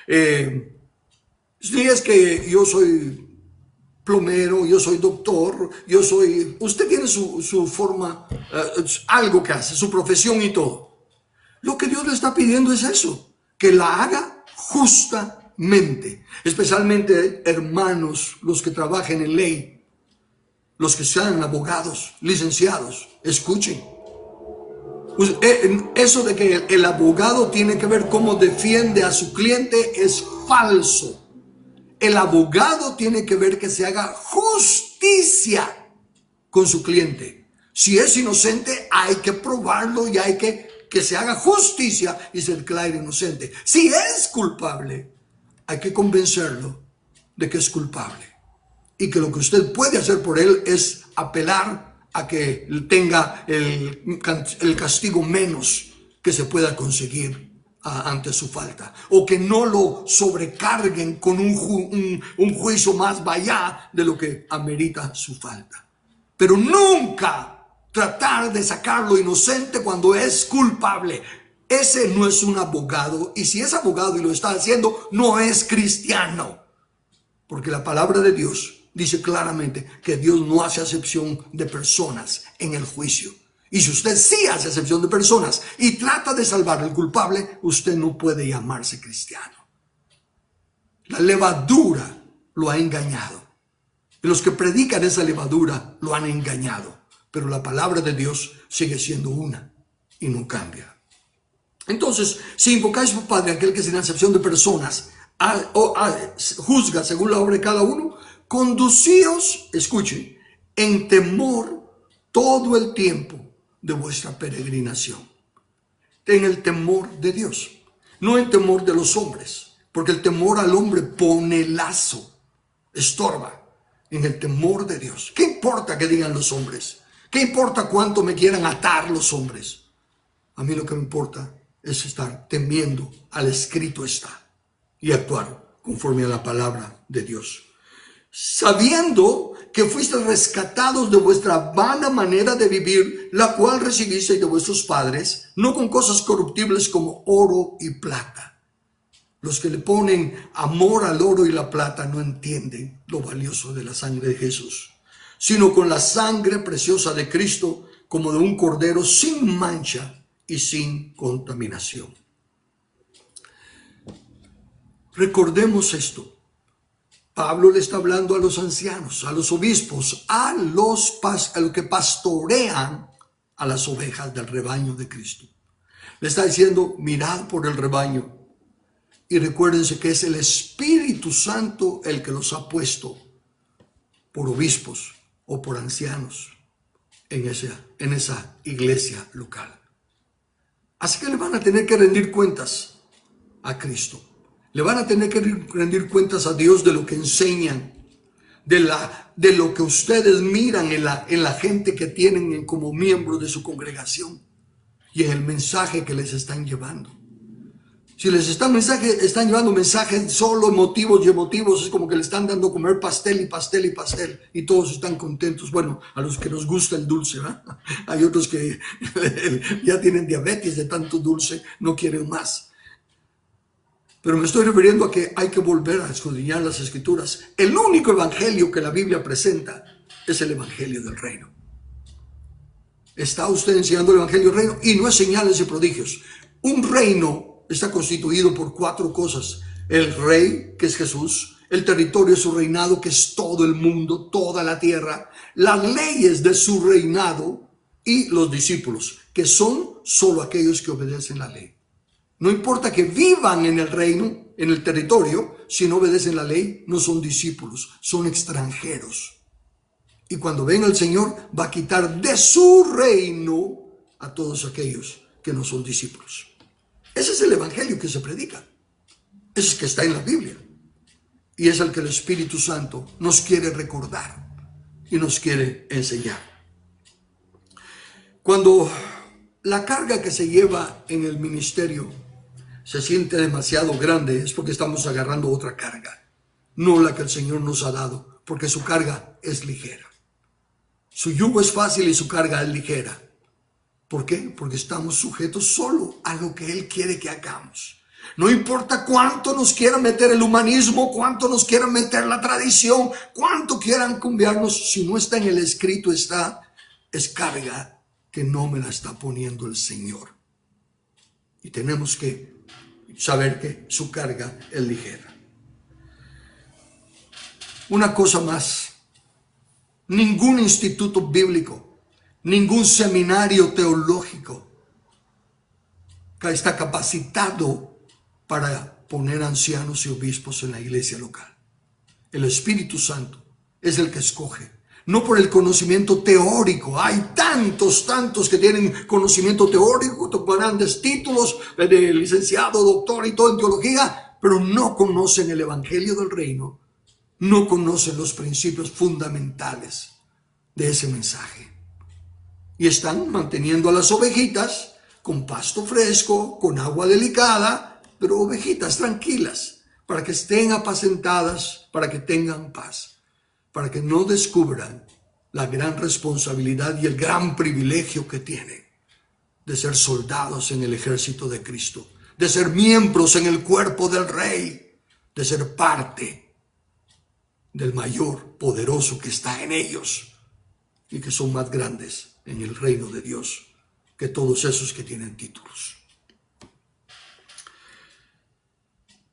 Si es que yo soy plomero, yo soy doctor, usted tiene su forma, algo que hace, su profesión y todo. Lo que Dios le está pidiendo es eso, que la haga justamente, especialmente hermanos, los que trabajen en ley, los que sean abogados, licenciados, escuchen. Eso de que el abogado tiene que ver cómo defiende a su cliente es falso. El abogado tiene que ver que se haga justicia con su cliente. Si es inocente, hay que probarlo y hay que se haga justicia y se declare inocente. Si es culpable, hay que convencerlo de que es culpable. Y que lo que usted puede hacer por él es apelar a que tenga el castigo menos que se pueda conseguir ante su falta, o que no lo sobrecarguen con un juicio más allá de lo que amerita su falta. Pero nunca tratar de sacarlo inocente cuando es culpable. Ese no es un abogado, y si es abogado y lo está haciendo, no es cristiano, porque la palabra de Dios dice claramente que Dios no hace acepción de personas en el juicio. Y si usted sí hace acepción de personas y trata de salvar al culpable, usted no puede llamarse cristiano. La levadura lo ha engañado. Y los que predican esa levadura lo han engañado. Pero la palabra de Dios sigue siendo una y no cambia. Entonces, si invocáis por Padre aquel que sin acepción de personas juzga según la obra de cada uno, conducíos, escuchen, en temor todo el tiempo de vuestra peregrinación. En el temor de Dios, no en temor de los hombres, porque el temor al hombre pone lazo, estorba. En el temor de Dios, ¿qué importa que digan los hombres? ¿Qué importa cuánto me quieran atar los hombres? A mí lo que me importa es estar temiendo al escrito está y actuar conforme a la palabra de Dios. Sabiendo que fuisteis rescatados de vuestra vana manera de vivir, la cual recibisteis de vuestros padres, no con cosas corruptibles como oro y plata. Los que le ponen amor al oro y la plata no entienden lo valioso de la sangre de Jesús, sino con la sangre preciosa de Cristo, como de un cordero sin mancha y sin contaminación. Recordemos esto. Pablo le está hablando a los ancianos, a los obispos, a los que pastorean a las ovejas del rebaño de Cristo. Le está diciendo, mirad por el rebaño y recuérdense que es el Espíritu Santo el que los ha puesto por obispos o por ancianos en esa iglesia local. Así que le van a tener que rendir cuentas a Cristo. Le van a tener que rendir cuentas a Dios de lo que enseñan, de lo que ustedes miran en la gente que tienen como miembros de su congregación y en el mensaje que les están llevando. Si les están llevando mensajes solo emotivos y emotivos, es como que le están dando a comer pastel y pastel y pastel y todos están contentos. Bueno, a los que nos gusta el dulce, ¿verdad? Hay otros que ya tienen diabetes de tanto dulce, no quieren más. Pero me estoy refiriendo a que hay que volver a escudriñar las Escrituras. El único evangelio que la Biblia presenta es el evangelio del reino. Está usted enseñando el evangelio del reino y no es señales y prodigios. Un reino está constituido por 4 cosas. El rey, que es Jesús. El territorio de su reinado, que es todo el mundo, toda la tierra. Las leyes de su reinado y los discípulos, que son solo aquellos que obedecen la ley. No importa que vivan en el reino, en el territorio, si no obedecen la ley, no son discípulos, son extranjeros. Y cuando venga el Señor, va a quitar de su reino a todos aquellos que no son discípulos. Ese es el evangelio que se predica. Ese es que está en la Biblia. Y es el que el Espíritu Santo nos quiere recordar y nos quiere enseñar. Cuando la carga que se lleva en el ministerio se siente demasiado grande, es porque estamos agarrando otra carga, no la que el Señor nos ha dado, porque su carga es ligera. Su yugo es fácil y su carga es ligera. ¿Por qué? Porque estamos sujetos solo a lo que Él quiere que hagamos. No importa cuánto nos quiera meter el humanismo, cuánto nos quiera meter la tradición, cuánto quieran cambiarnos, si no está en el escrito, es carga que no me la está poniendo el Señor. Y tenemos que saber que su carga es ligera. Una cosa más, ningún instituto bíblico, ningún seminario teológico está capacitado para poner ancianos y obispos en la iglesia local. El Espíritu Santo es el que escoge, no por el conocimiento teórico. Hay tantos que tienen conocimiento teórico, grandes títulos de licenciado, doctor y todo en teología, pero no conocen el evangelio del reino, no conocen los principios fundamentales de ese mensaje. Y están manteniendo a las ovejitas con pasto fresco, con agua delicada, pero ovejitas tranquilas, para que estén apacentadas, para que tengan paz, para que no descubran la gran responsabilidad y el gran privilegio que tienen de ser soldados en el ejército de Cristo, de ser miembros en el cuerpo del Rey, de ser parte del mayor poderoso que está en ellos y que son más grandes en el reino de Dios que todos esos que tienen títulos.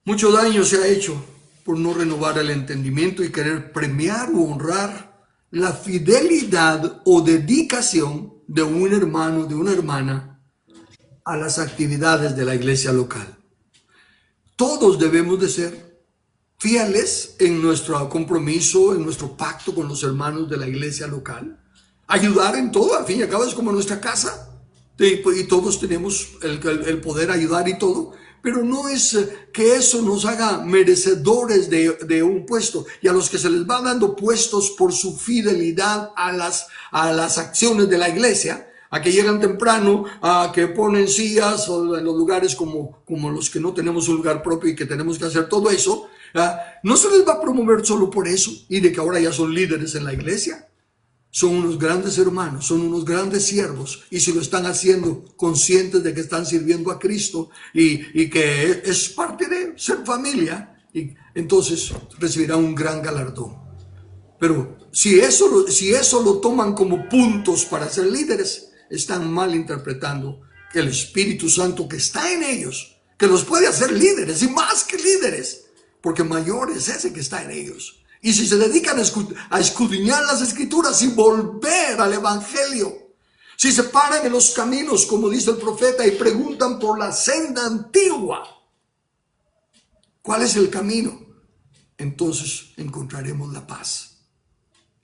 Mucho daño se ha hecho por no renovar el entendimiento y querer premiar o honrar la fidelidad o dedicación de un hermano, de una hermana, a las actividades de la iglesia local. Todos debemos de ser fieles en nuestro compromiso, en nuestro pacto con los hermanos de la iglesia local. Ayudar en todo, al fin y al cabo es como nuestra casa. Y todos tenemos el poder ayudar y todo, pero no es que eso nos haga merecedores de un puesto. Y a los que se les va dando puestos por su fidelidad a las acciones de la iglesia, a que llegan temprano, a que ponen sillas o en los lugares como los que no tenemos un lugar propio y que tenemos que hacer todo eso, no se les va a promover solo por eso y de que ahora ya son líderes en la iglesia. Son unos grandes hermanos, son unos grandes siervos, y si lo están haciendo conscientes de que están sirviendo a Cristo y que es parte de ser familia, y entonces recibirán un gran galardón. Pero si eso lo toman como puntos para ser líderes, están mal interpretando el Espíritu Santo que está en ellos, que los puede hacer líderes y más que líderes, porque mayor es ese que está en ellos. Y si se dedican a escudriñar las Escrituras y volver al Evangelio, si se paran en los caminos, como dice el profeta, y preguntan por la senda antigua, ¿cuál es el camino? Entonces encontraremos la paz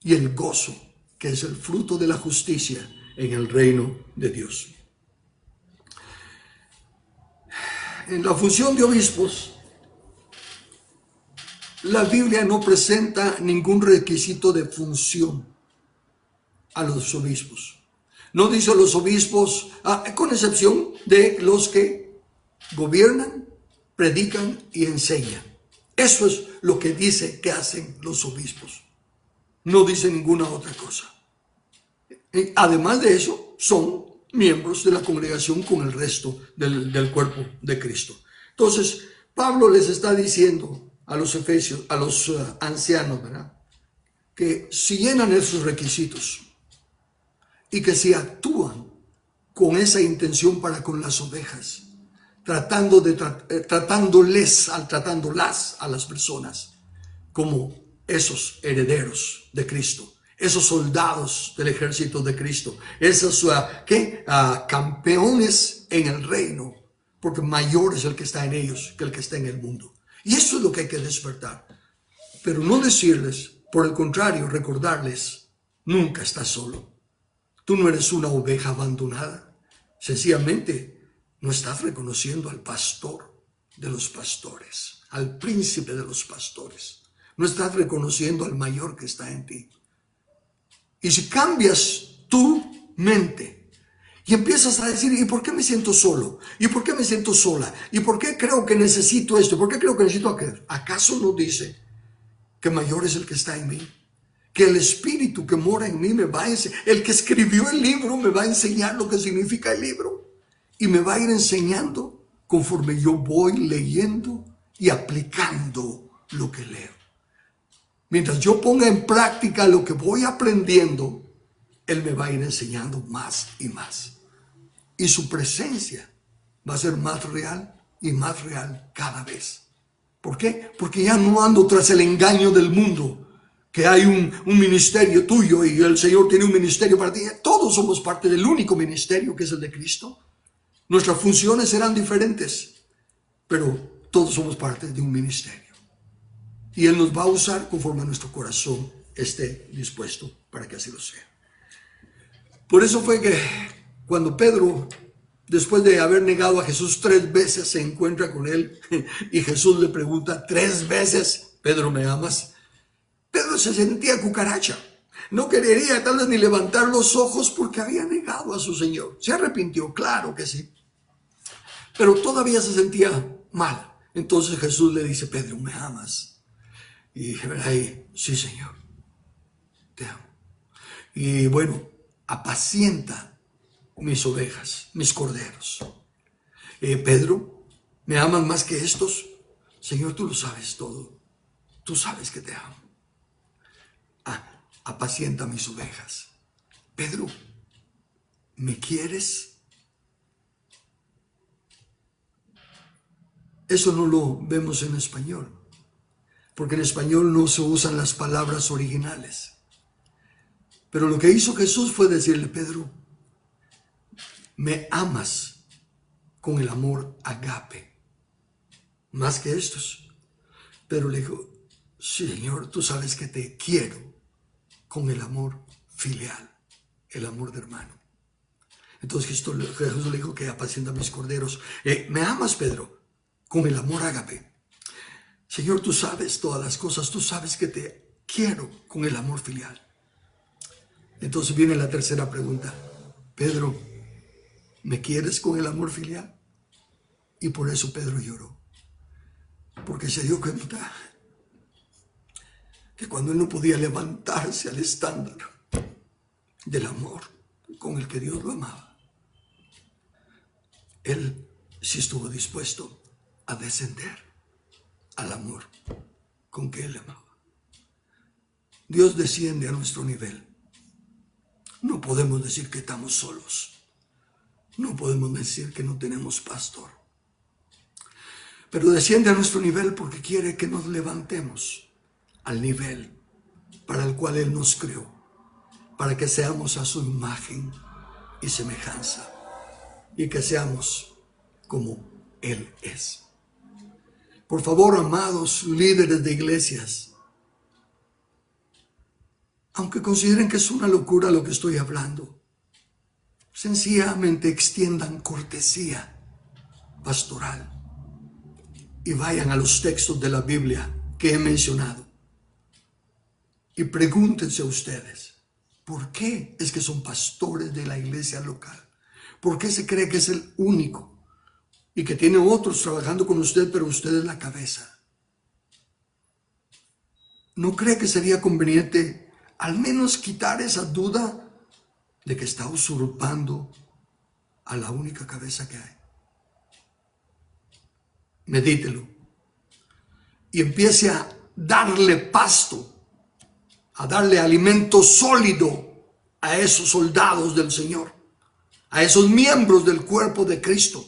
y el gozo, que es el fruto de la justicia en el reino de Dios. En la función de obispos, la Biblia no presenta ningún requisito de función a los obispos. No dice a los obispos, con excepción de los que gobiernan, predican y enseñan. Eso es lo que dice que hacen los obispos. No dice ninguna otra cosa. Además de eso, son miembros de la congregación con el resto del cuerpo de Cristo. Entonces, Pablo les está diciendo a los efesios, a los ancianos, ¿verdad?, que si llenan esos requisitos y que si actúan con esa intención para con las ovejas, tratándolas a las personas como esos herederos de Cristo, esos soldados del ejército de Cristo, esos campeones en el reino, porque mayor es el que está en ellos que el que está en el mundo. Y eso es lo que hay que despertar. Pero no decirles, por el contrario, recordarles, nunca estás solo. Tú no eres una oveja abandonada. Sencillamente no estás reconociendo al pastor de los pastores, al príncipe de los pastores. No estás reconociendo al mayor que está en ti. Y si cambias tu mente Y empiezas a decir, ¿y por qué me siento solo? ¿Y por qué me siento sola? ¿Y por qué creo que necesito esto? ¿Por qué creo que necesito aquello? ¿Acaso no dice que mayor es el que está en mí? Que el Espíritu que mora en mí me va a enseñar. El que escribió el libro me va a enseñar lo que significa el libro. Y me va a ir enseñando conforme yo voy leyendo y aplicando lo que leo. Mientras yo ponga en práctica lo que voy aprendiendo, Él me va a ir enseñando más y más. Y su presencia va a ser más real y más real cada vez. ¿Por qué? Porque ya no ando tras el engaño del mundo, que hay un ministerio tuyo y el Señor tiene un ministerio para ti. Todos somos parte del único ministerio que es el de Cristo. Nuestras funciones serán diferentes, pero todos somos parte de un ministerio. Y Él nos va a usar conforme nuestro corazón esté dispuesto para que así lo sea. Por eso fue que cuando Pedro, después de haber negado a Jesús 3 veces, se encuentra con él y Jesús le pregunta 3 veces, Pedro, ¿me amas? Pedro se sentía cucaracha. No quería tal vez ni levantar los ojos porque había negado a su Señor. Se arrepintió, claro que sí. Pero todavía se sentía mal. Entonces Jesús le dice, Pedro, ¿me amas? Y ahí, sí, Señor, te amo. Y bueno, apacienta mis ovejas, mis corderos. Pedro, ¿me amas más que estos? Señor, tú lo sabes todo. Tú sabes que te amo. Apacienta mis ovejas. Pedro, ¿me quieres? Eso no lo vemos en español, porque en español no se usan las palabras originales. Pero lo que hizo Jesús fue decirle, Pedro, ¿me amas con el amor agape? Más que estos. Pedro le dijo, sí, Señor, tú sabes que te quiero con el amor filial, el amor de hermano. Entonces Jesús le dijo que apacienta mis corderos. ¿Me amas, Pedro? Con el amor ágape. Señor, tú sabes todas las cosas, tú sabes que te quiero con el amor filial. Entonces viene la tercera pregunta. Pedro, ¿me quieres con el amor filial? Y por eso Pedro lloró. Porque se dio cuenta que cuando él no podía levantarse al estándar del amor con el que Dios lo amaba, él sí estuvo dispuesto a descender al amor con que él amaba. Dios desciende a nuestro nivel. No podemos decir que estamos solos. No podemos decir que no tenemos pastor. Pero desciende a nuestro nivel porque quiere que nos levantemos al nivel para el cual Él nos creó, para que seamos a su imagen y semejanza y que seamos como Él es. Por favor, amados líderes de iglesias, aunque consideren que es una locura lo que estoy hablando, sencillamente extiendan cortesía pastoral y vayan a los textos de la Biblia que he mencionado y pregúntense a ustedes, ¿por qué es que son pastores de la iglesia local? ¿Por qué se cree que es el único y que tiene otros trabajando con usted, pero usted es la cabeza? ¿No cree que sería conveniente al menos quitar esa duda de que está usurpando a la única cabeza que hay? Medítelo y empiece a darle pasto, a darle alimento sólido a esos soldados del Señor, a esos miembros del cuerpo de Cristo,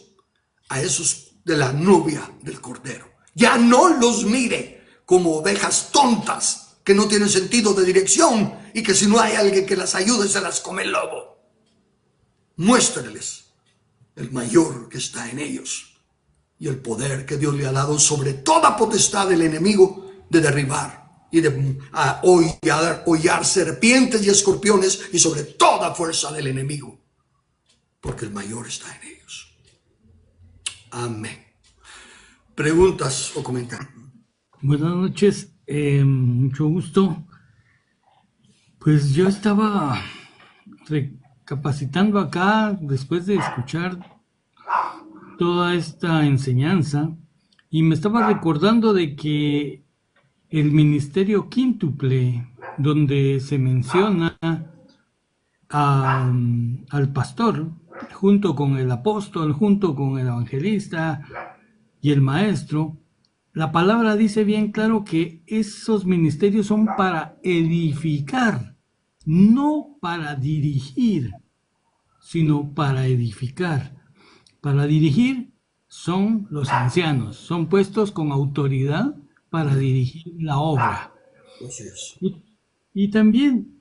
a esos de la novia del Cordero. Ya no los mire como ovejas tontas que no tienen sentido de dirección y que si no hay alguien que las ayude se las come el lobo. Muéstreles el mayor que está en ellos y el poder que Dios le ha dado sobre toda potestad del enemigo de derribar y de hollar serpientes y escorpiones y sobre toda fuerza del enemigo, porque el mayor está en ellos. Amén. ¿Preguntas o comentarios? Buenas noches, mucho gusto. Pues yo estaba capacitando acá, después de escuchar toda esta enseñanza, y me estaba recordando de que el ministerio quíntuple, donde se menciona al pastor, junto con el apóstol, junto con el evangelista y el maestro, la palabra dice bien claro que esos ministerios son para edificar, no para dirigir, sino para edificar. Para dirigir son los ancianos, son puestos con autoridad para dirigir la obra. Así es. Y también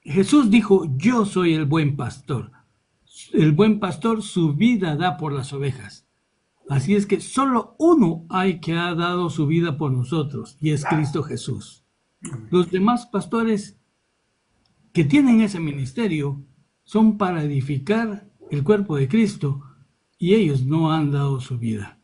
Jesús dijo, yo soy el buen pastor. El buen pastor su vida da por las ovejas. Así es que solo uno hay que ha dado su vida por nosotros, y es Cristo Jesús. Los demás pastores que tienen ese ministerio son para edificar el cuerpo de Cristo, y ellos no han dado su vida.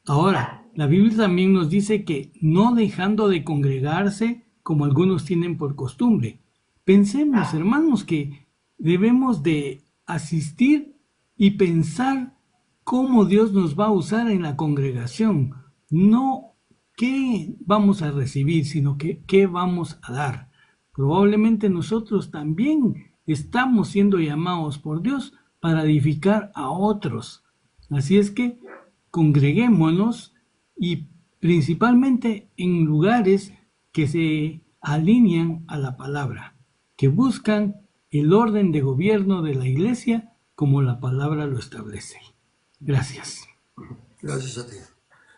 Ahora, la Biblia también nos dice que no dejando de congregarse como algunos tienen por costumbre. Pensemos, hermanos, que debemos de asistir y pensar cómo Dios nos va a usar en la congregación. No qué vamos a recibir, sino que qué vamos a dar. Probablemente nosotros también estamos siendo llamados por Dios para edificar a otros. Así es que congreguémonos y principalmente en lugares que se alinean a la palabra, que buscan el orden de gobierno de la iglesia como la palabra lo establece. Gracias. Gracias a ti.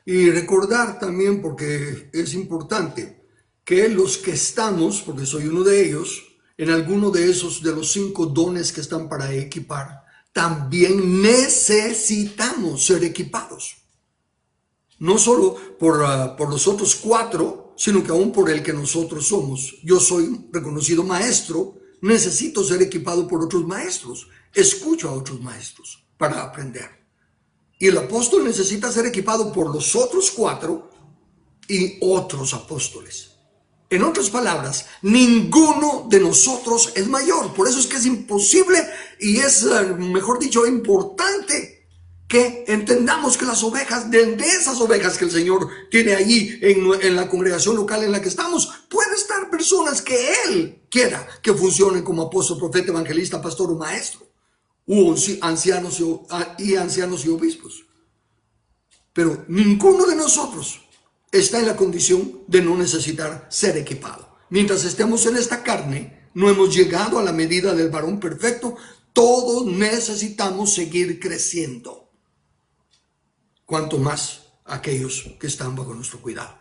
Y recordar también, porque es importante, que los que estamos, porque soy uno de ellos, en alguno de esos, de los 5 dones que están para equipar, también necesitamos ser equipados. No solo por los otros 4, sino que aún por el que nosotros somos. Yo soy reconocido maestro, necesito ser equipado por otros maestros. Escucho a otros maestros para aprender. Y el apóstol necesita ser equipado por los otros 4 y otros apóstoles. En otras palabras, ninguno de nosotros es mayor. Por eso es que es imposible y es, mejor dicho, importante que entendamos que las ovejas, de esas ovejas que el Señor tiene allí en la congregación local en la que estamos, pueden estar personas que Él quiera que funcionen como apóstol, profeta, evangelista, pastor o maestro. Ancianos y obispos. Pero ninguno de nosotros está en la condición de no necesitar ser equipado. Mientras estemos en esta carne, no hemos llegado a la medida del varón perfecto. Todos necesitamos seguir creciendo. Cuanto más aquellos que están bajo nuestro cuidado.